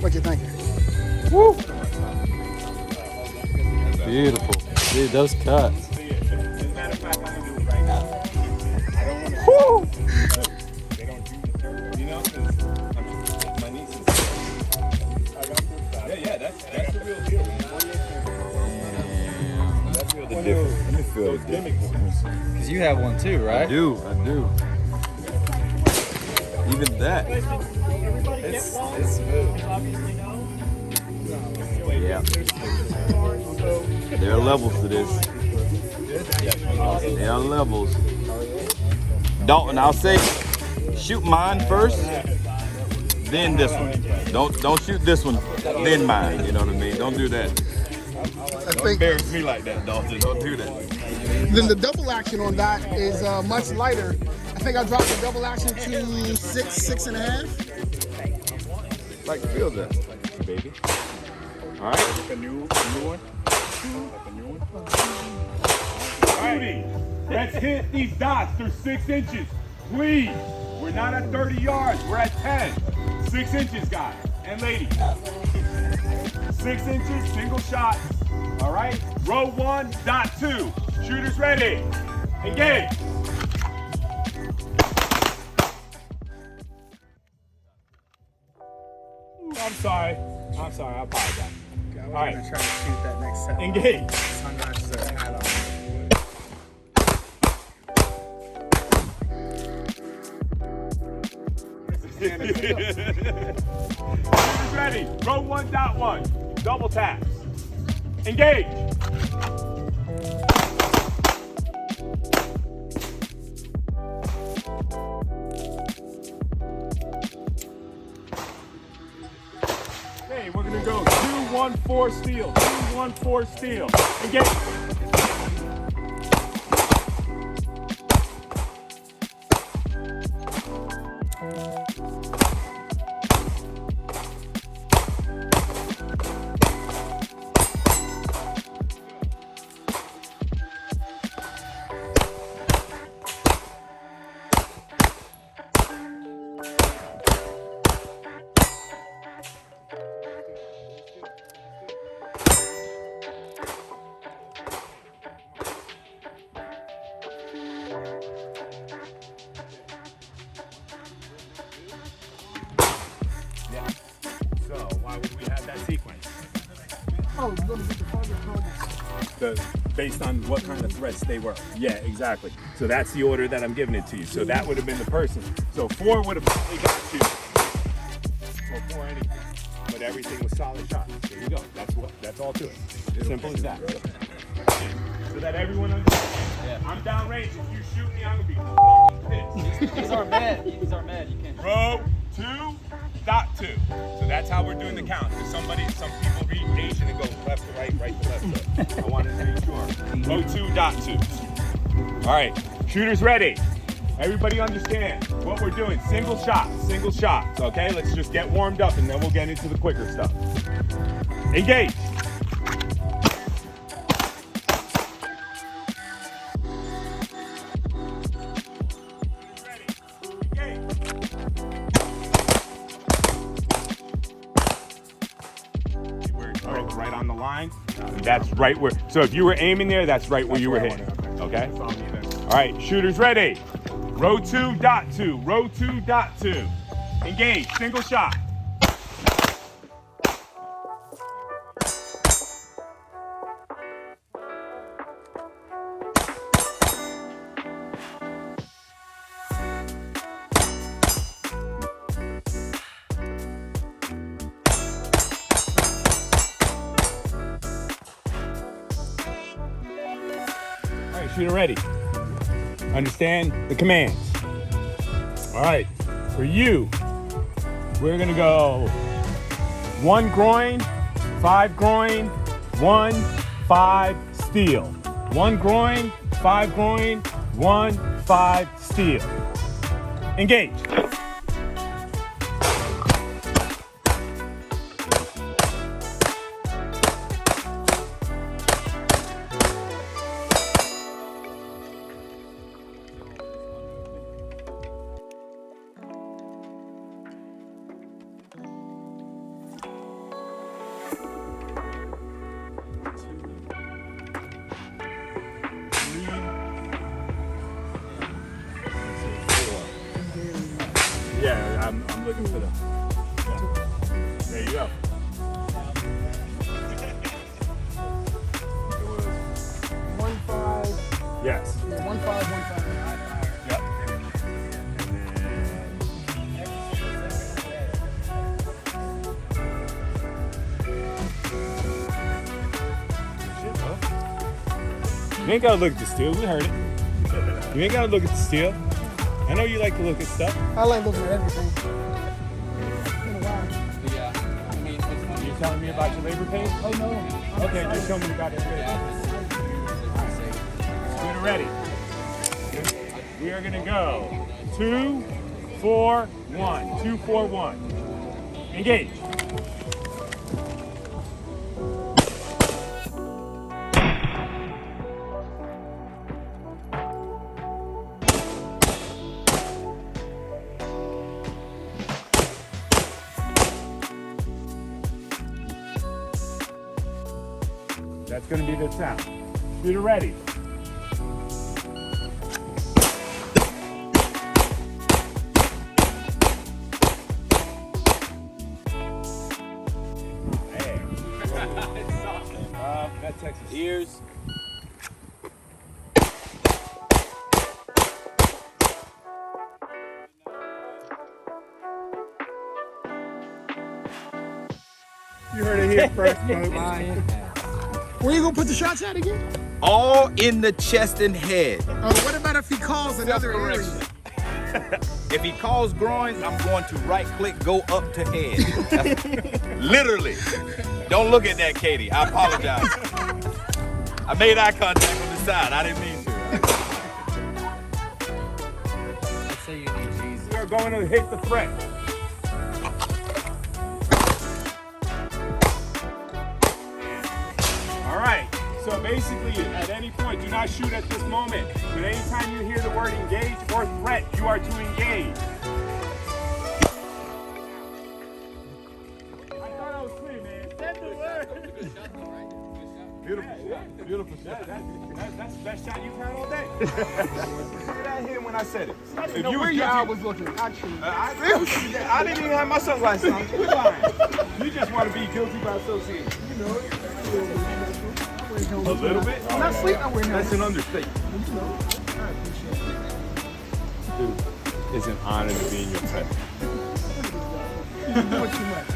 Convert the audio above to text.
What you think? Woo! Beautiful. Dude, those cuts. Woo! Yeah, that's the real deal. That's real the difference. Let me feel the difference. Because you have one too, right? I do. Even that. It's smooth. Yeah. There are levels to this. There are levels. Dalton, I'll say, shoot mine first, then this one. Don't shoot this one, then mine. You know what I mean? Don't do that. Don't embarrass me like that, Dalton. Don't do that. Then the double action on that is much lighter. I think I dropped the double action to 6.5. Like feel that, baby. All right. Like a new one. Like a new one. All right. Let's hit these dots. They're 6 inches. Please. We're not at 30 yards. We're at 10. 6 inches, guys and ladies. 6 inches, single shot. All right. Row 1, dot 2. Shooters ready. Engage. I'm sorry. I apologize. Okay, All right. Gonna try to shoot that next set. Engage. Sunglasses are hat on. Shooters ready. Row 1, dot 1. Double taps. Engage. Okay, we're gonna go 2-1-4 steal. 2-1-4 steal. Engage. Yeah. So why would we have that sequence? Oh, you're gonna get the target targets. Based on what kind of threats they were. Yeah, exactly. So that's the order that I'm giving it to you. So that would have been the person. So 4 would have probably got you. Or 4 anything. But everything was solid shots. There you go. That's all to it. Simple as that. So that everyone understands. Yeah. I'm downrange. If you shoot me, I'm gonna be fucking pissed. He's our man. He's our man. You can't. Row 2, dot 2. So that's how we're doing the count. Because some people read Asian and go left to right, right to left. So I wanted to make sure. Row 2, dot 2. All right, shooters ready. Everybody understand what we're doing. Single shots, okay? Let's just get warmed up and then we'll get into the quicker stuff. Engage. Right on the line. That's right where. So if you were aiming there, that's right where you were hitting. Okay. All right, shooters ready. Row 2, dot 2. Row 2, dot 2. Engage. Single shot. Shooter ready. Understand the commands. All right, for you, we're gonna go 1 groin, 5 groin, 1, 5 steal. 1 groin, 5 groin, 1, 5 steel. Engage. Yeah, I'm looking for them. Yeah. There you go. It was 1, 5. yes. Yeah, 1, 5, 1, 5. Yep. You ain't gotta look at the steel. We heard it. You ain't gotta look at the steel. I know you like to look at stuff. I like looking at everything. It's been a while. You're telling me about your labor pain? Oh no. Okay, just tell me about your labor pain. Get ready. We are gonna go 2, 4, 1. 2, 4, 1. Engage. That's going to be the sound. Shooter ready. Hey. That Texas ears. You heard it here first, folks. Where you gonna put the shots at again? All in the chest and head. Oh, what about if he calls another area? If he calls groins, I'm going to right click, go up to head. Literally. Don't look at that, Katie. I apologize. I made eye contact on the side. I didn't mean to. Let's say you need Jesus. We are going to hit the threat. All right. So basically, at any point, do not shoot at this moment. But anytime you hear the word engage or threat, you are to engage. I thought I was clear, man. Said the word. Beautiful shot. Beautiful shot. That's the best shot you've had all day. Look at that hit when I said it. If you were your eye was looking, actually. I didn't even have my sunglasses on. Quit lying. You just want to be guilty by association. You know, A little bit? I'm not sleeping. I'm wearing That's an understatement. Dude, it's an honor to be in your presence. You're doing too much.